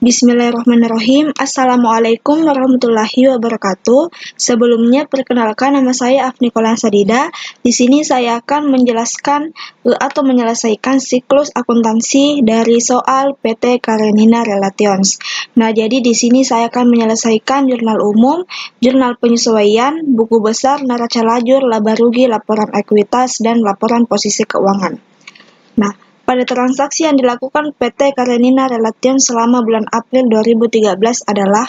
Bismillahirrahmanirrahim. Assalamualaikum warahmatullahi wabarakatuh. Sebelumnya, perkenalkan nama saya Afni Kolan Sadida. Di sini saya akan menjelaskan atau menyelesaikan siklus akuntansi dari soal PT Karenina Relations. Nah, jadi di sini saya akan menyelesaikan jurnal umum, jurnal penyesuaian, buku besar, neraca lajur, laba rugi, laporan ekuitas, dan laporan posisi keuangan. Nah, pada transaksi yang dilakukan PT Karenina Relations selama bulan April 2013 adalah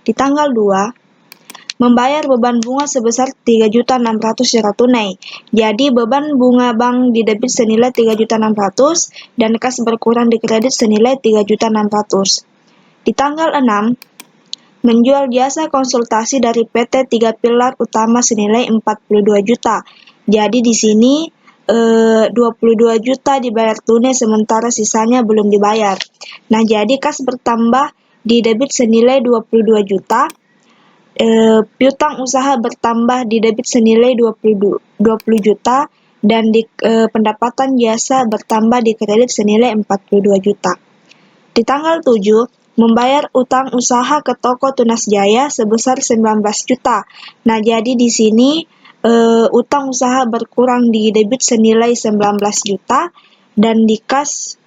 di tanggal 2, membayar beban bunga sebesar 3.600.000 secara tunai. Jadi beban bunga bank di debit senilai 3.600.000 dan kas berkurang di kredit senilai 3.600.000. Di tanggal 6, menjual jasa konsultasi dari PT Tiga Pilar Utama senilai 42 juta. Jadi di sini 22 juta dibayar tunai sementara sisanya belum dibayar. Nah, jadi kas bertambah di debit senilai 22 juta. Piutang usaha bertambah di debit senilai 20 juta dan di pendapatan jasa bertambah di kredit senilai 42 juta. Di tanggal 7, membayar utang usaha ke toko Tunas Jaya sebesar 19 juta. Nah, jadi di sini utang usaha berkurang di debit senilai 19 juta dan di kas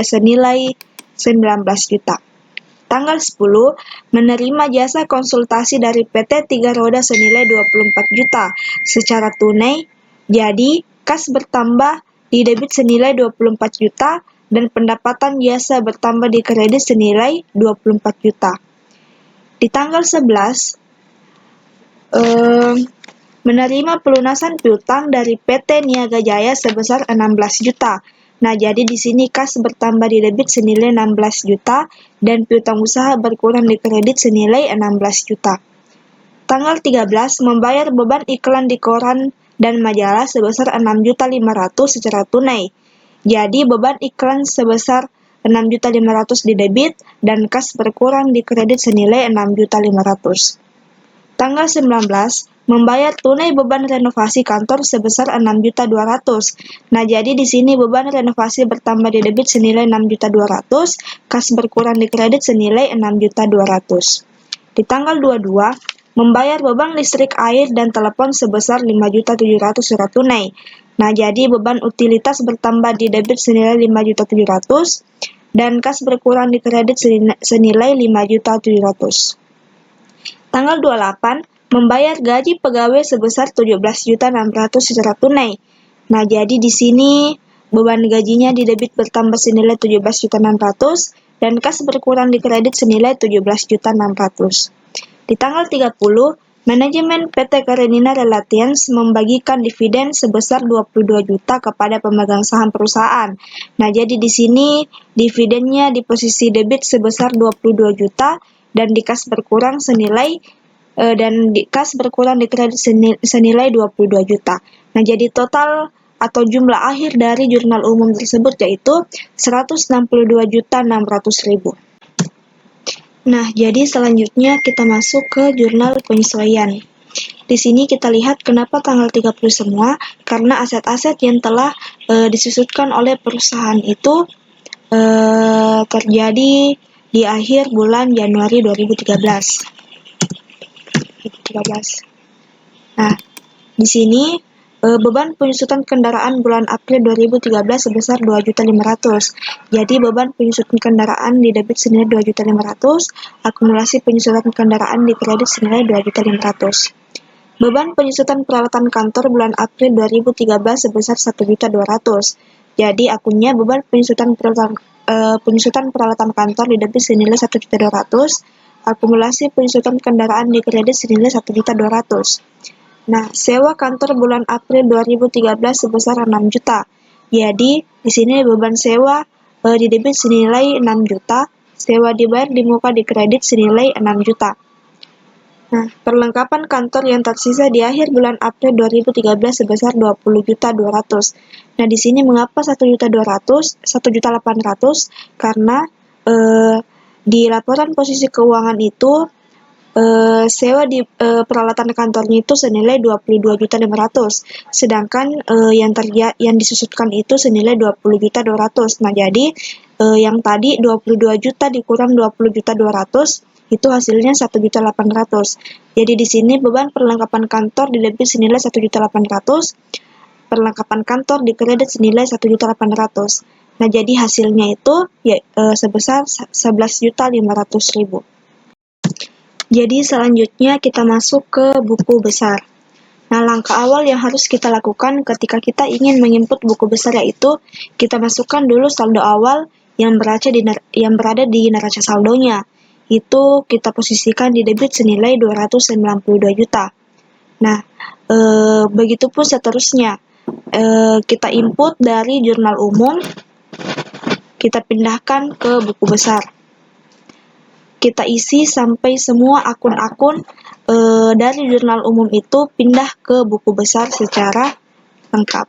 senilai 19 juta. Tanggal 10, menerima jasa konsultasi dari PT Tiga Roda senilai 24 juta secara tunai. Jadi, kas bertambah di debit senilai 24 juta dan pendapatan jasa bertambah di kredit senilai 24 juta. Di tanggal 11, menerima pelunasan piutang dari PT Niaga Jaya sebesar 16 juta. Nah, jadi di sini kas bertambah di debit senilai 16 juta dan piutang usaha berkurang di kredit senilai 16 juta. Tanggal 13, membayar beban iklan di koran dan majalah sebesar 6.500.000 secara tunai. Jadi beban iklan sebesar 6.500.000 di debit dan kas berkurang di kredit senilai 6.500.000. Tanggal 19, membayar tunai beban renovasi kantor sebesar 6.200.000. Nah, jadi di sini beban renovasi bertambah di debit senilai 6.200.000, kas berkurang di kredit senilai 6.200.000. Di tanggal 22, membayar beban listrik, air, dan telepon sebesar 5.700.000 secara tunai. Nah, jadi beban utilitas bertambah di debit senilai 5.700.000 dan kas berkurang di kredit senilai 5.700.000. Tanggal 28, membayar gaji pegawai sebesar 17.600.000 secara tunai. Nah, jadi di sini beban gajinya di debit bertambah senilai 17.600.000 dan kas berkurang di kredit senilai 17.600.000. Di tanggal 30, manajemen PT Karenina Relations membagikan dividen sebesar 22 juta kepada pemegang saham perusahaan. Nah, jadi di sini dividennya di posisi debit sebesar 22 juta dan di kas berkurang senilai di kredit senilai 22 juta. Nah, jadi total atau jumlah akhir dari jurnal umum tersebut yaitu 162.600.000. Nah, jadi selanjutnya kita masuk ke jurnal penyesuaian. Di sini kita lihat kenapa tanggal 30 semua, karena aset-aset yang telah disusutkan oleh perusahaan itu terjadi di akhir bulan Januari 2013. Nah, di sini beban penyusutan kendaraan bulan April 2013 sebesar 2.500.000. Jadi beban penyusutan kendaraan di debit senilai 2.500.000, akumulasi penyusutan kendaraan di kredit senilai 2.500.000. Beban penyusutan peralatan kantor bulan April 2013 sebesar 1.200.000. Jadi akunnya beban penyusutan peralatan kantor di debit senilai 1.200.000, akumulasi penyusutan kendaraan di kredit senilai 1.200.000. Nah, sewa kantor bulan April 2013 sebesar 6 juta. Jadi, di sini beban sewa di debit senilai 6 juta, sewa dibayar di muka di kredit senilai 6 juta. Nah, perlengkapan kantor yang tersisa di akhir bulan April 2013 sebesar 20.200.000. Nah, di sini mengapa 1.200.000, 1.800.000? Karena di laporan posisi keuangan itu sewa di peralatan kantornya itu senilai 22.500.000, sedangkan yang disusutkan itu senilai 20.200.000. Nah, jadi yang tadi 22 juta dikurang 20.200.000 itu hasilnya 1.800.000. Jadi di sini beban perlengkapan kantor didebit senilai 1.800.000, perlengkapan kantor dikredit senilai 1.800.000. Nah, jadi hasilnya itu sebesar 11.500.000. Jadi selanjutnya kita masuk ke buku besar. Nah, langkah awal yang harus kita lakukan ketika kita ingin menginput buku besar yaitu kita masukkan dulu saldo awal yang berada di neraca saldonya. Itu kita posisikan di debit senilai 292 juta. Nah, begitupun seterusnya. Kita input dari jurnal umum, kita pindahkan ke buku besar. Kita isi sampai semua akun-akun dari jurnal umum itu pindah ke buku besar secara lengkap.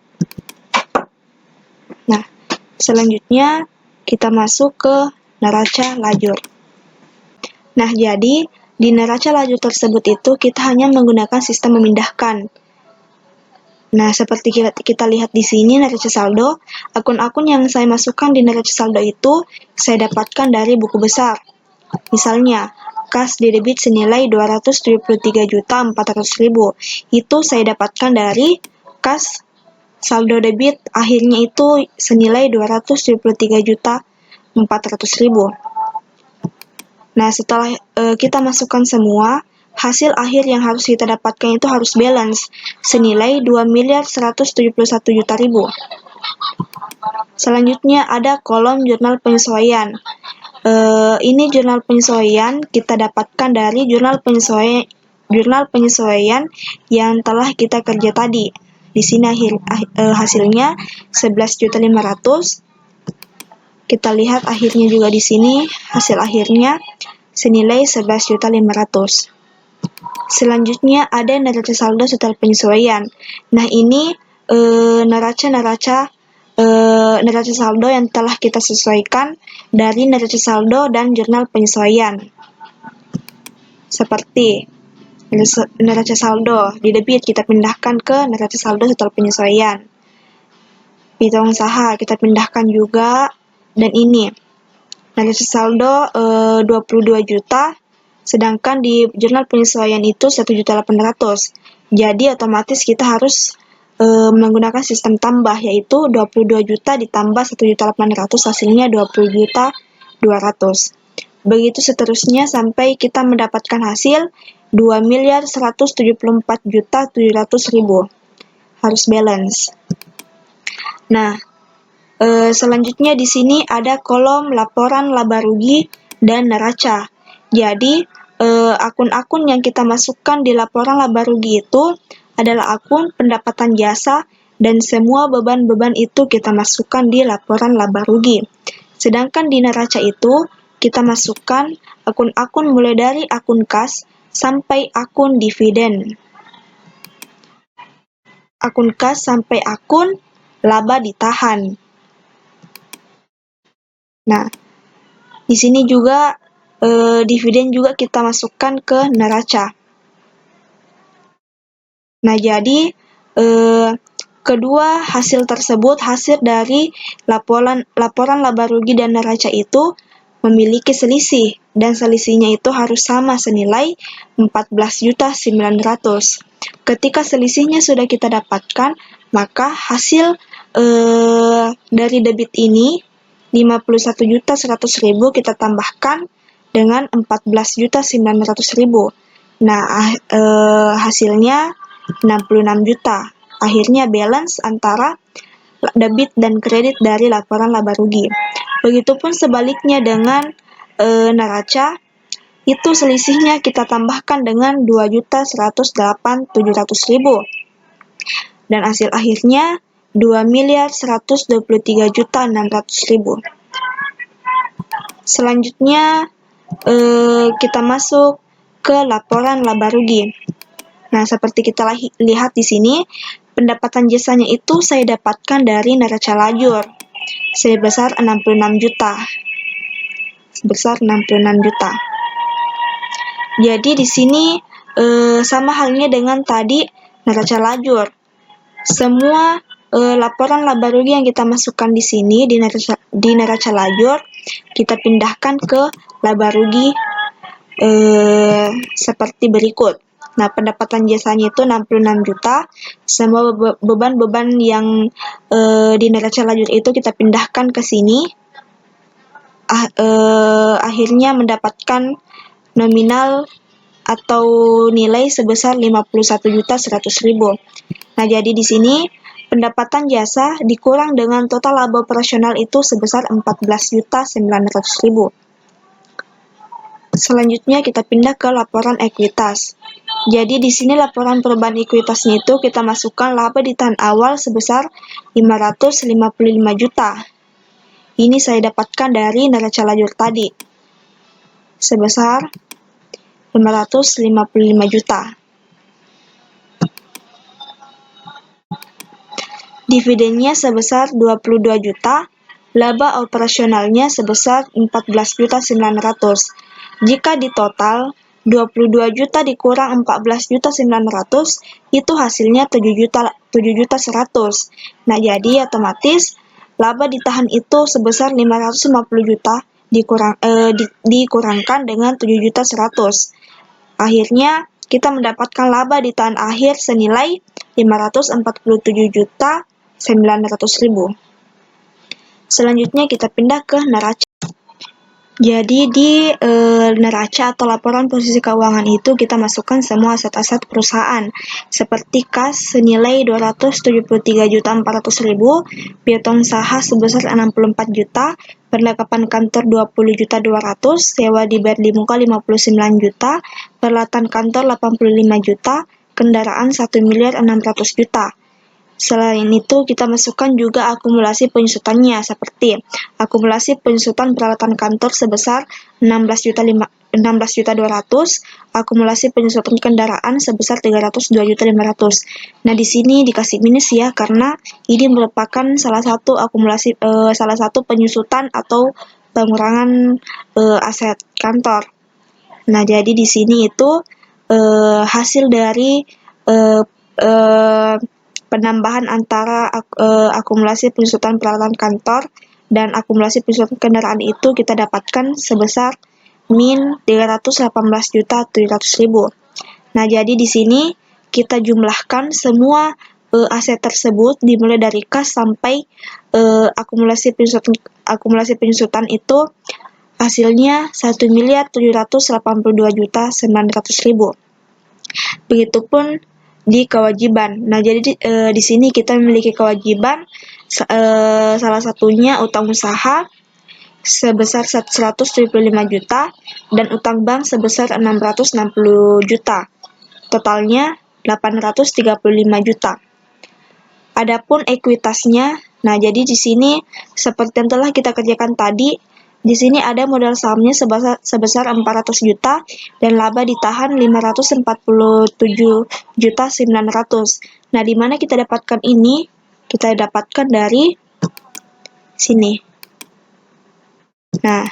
Nah, selanjutnya kita masuk ke neraca lajur. Nah, jadi di neraca lajur tersebut itu kita hanya menggunakan sistem memindahkan. Nah, seperti kita lihat di sini neraca saldo, akun-akun yang saya masukkan di neraca saldo itu saya dapatkan dari buku besar. Misalnya, kas debit senilai 273.400.000. Itu saya dapatkan dari kas saldo debit akhirnya itu senilai 273.400.000. Nah, setelah kita masukkan semua, hasil akhir yang harus kita dapatkan itu harus balance senilai 2.171.000.000. Selanjutnya ada kolom jurnal penyesuaian. Ini jurnal penyesuaian kita dapatkan dari jurnal penyesuaian yang telah kita kerja tadi. Di sini hasilnya 11.500.000. Kita lihat akhirnya juga di sini hasil akhirnya senilai 11.500.000. Selanjutnya ada neraca saldo setelah penyesuaian. Nah, ini neraca saldo yang telah kita sesuaikan dari neraca saldo dan jurnal penyesuaian. Seperti neraca saldo di debit kita pindahkan ke neraca saldo setelah penyesuaian. Piutang usaha kita pindahkan juga, dan ini neraca saldo 22 juta, sedangkan di jurnal penyesuaian itu 1.800.000. Jadi otomatis kita harus menggunakan sistem tambah, yaitu 22 juta ditambah 1.800.000 hasilnya 20.200.000. Begitu seterusnya sampai kita mendapatkan hasil 2.174.700.000. Harus balance. Nah, selanjutnya di sini ada kolom laporan laba rugi dan neraca. Jadi akun-akun yang kita masukkan di laporan laba rugi itu adalah akun pendapatan jasa, dan semua beban-beban itu kita masukkan di laporan laba rugi. Sedangkan di neraca itu kita masukkan akun-akun mulai dari akun kas sampai akun dividen. Akun kas sampai akun laba ditahan. Nah, di sini juga dividen juga kita masukkan ke neraca. Nah, jadi kedua hasil tersebut, hasil dari laporan laba rugi dan neraca itu memiliki selisih, dan selisihnya itu harus sama senilai 14.900.000. Ketika selisihnya sudah kita dapatkan, maka hasil dari debit ini 51.100.000 kita tambahkan dengan 14.900.000. Nah, hasilnya 66 juta. Akhirnya balance antara debit dan kredit dari laporan laba rugi. Begitupun sebaliknya dengan neraca, itu selisihnya kita tambahkan dengan 2.108.700.000. Dan hasil akhirnya 2.123.600.000. Selanjutnya kita masuk ke laporan laba rugi. Nah, seperti kita lihat di sini, pendapatan jasanya itu saya dapatkan dari neraca lajur sebesar 66 juta. Jadi di sini sama halnya dengan tadi neraca lajur. Semua laporan laba rugi yang kita masukkan di sini di di neraca lajur, kita pindahkan ke laba rugi seperti berikut. Nah, pendapatan jasanya itu 66 juta. Semua beban-beban yang di neraca lajur itu kita pindahkan ke sini. Akhirnya mendapatkan nominal atau nilai sebesar 51.100.000. Nah, jadi di sini pendapatan jasa dikurang dengan total laba operasional itu sebesar 14.900.000. Selanjutnya kita pindah ke laporan ekuitas. Jadi di sini laporan perubahan ekuitasnya itu kita masukkan laba di tahun awal sebesar 555 juta. Ini saya dapatkan dari neraca lajur tadi sebesar 555 juta. Dividennya sebesar 22 juta, laba operasionalnya sebesar 14.900. Jika di total 22 juta dikurang 14.900 itu hasilnya 7.100. Nah, jadi otomatis laba ditahan itu sebesar 550 juta dikurangkan dengan 7.100. Akhirnya kita mendapatkan laba di tahun akhir senilai 547.900.000. Selanjutnya kita pindah ke neraca. Jadi di neraca atau laporan posisi keuangan itu kita masukkan semua aset-aset perusahaan seperti kas senilai 273.400.000, piutang saha sebesar 64 juta, perlengkapan kantor 20.200.000, sewa dibayar di muka 59 juta, peralatan kantor 85 juta, kendaraan 1.600.000 juta. Selain itu, kita masukkan juga akumulasi penyusutannya seperti akumulasi penyusutan peralatan kantor sebesar 16.200.000, akumulasi penyusutan kendaraan sebesar 302.500. Nah, di sini dikasih minus ya karena ini merupakan salah satu penyusutan atau pengurangan aset kantor. Nah, jadi di sini itu hasil dari penambahan antara akumulasi penyusutan peralatan kantor dan akumulasi penyusutan kendaraan itu kita dapatkan sebesar min 318.700.000. Nah, jadi di sini kita jumlahkan semua aset tersebut dimulai dari kas sampai akumulasi penyusutan itu hasilnya 1.782.900.000. Begitupun di kewajiban. Nah, jadi di sini kita memiliki kewajiban salah satunya utang usaha sebesar 175 juta dan utang bank sebesar 660 juta. Totalnya 835 juta. Adapun ekuitasnya, nah jadi di sini seperti yang telah kita kerjakan tadi, di sini ada modal sahamnya sebesar 400 juta dan laba ditahan 547.900. Nah, di mana kita dapatkan ini? Kita dapatkan dari sini. Nah,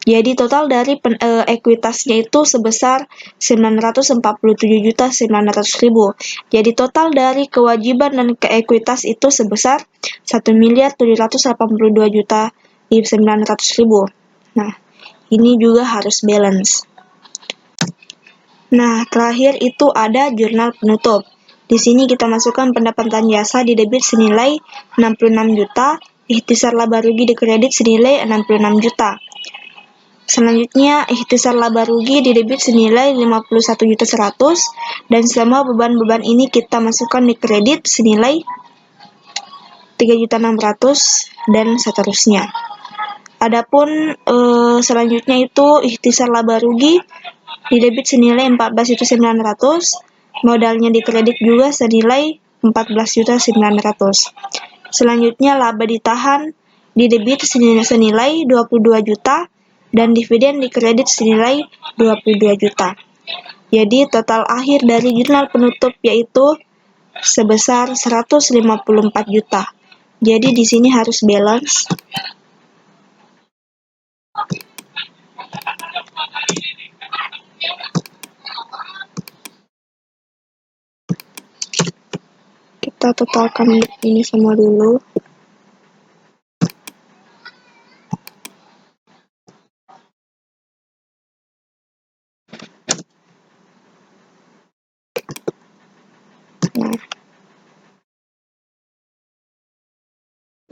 jadi total dari ekuitasnya itu sebesar 947.900.000. Jadi total dari kewajiban dan keekuitas itu sebesar 1.782.900.000. Nah, ini juga harus balance. Nah, terakhir itu ada jurnal penutup. Di sini kita masukkan pendapatan jasa di debit senilai 66 juta, ikhtisar laba rugi di kredit senilai 66 juta. Selanjutnya, ikhtisar laba rugi di debit senilai 51.100.000 dan semua beban-beban ini kita masukkan di kredit senilai 3.600.000 dan seterusnya. Adapun selanjutnya itu ikhtisar laba rugi di debit senilai 14.900.000, modalnya di kredit juga senilai 14.900.000. Selanjutnya laba ditahan di debit senilai 22 juta dan dividen di kredit senilai 22 juta. Jadi total akhir dari jurnal penutup yaitu sebesar 154 juta. Jadi di sini harus balance. Kita totalkan ini semua dulu.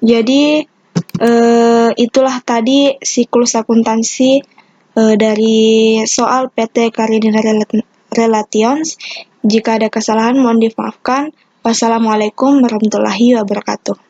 Jadi itulah tadi siklus akuntansi dari soal PT Carina Relations. Jika ada kesalahan mohon dimaafkan. Wassalamualaikum warahmatullahi wabarakatuh.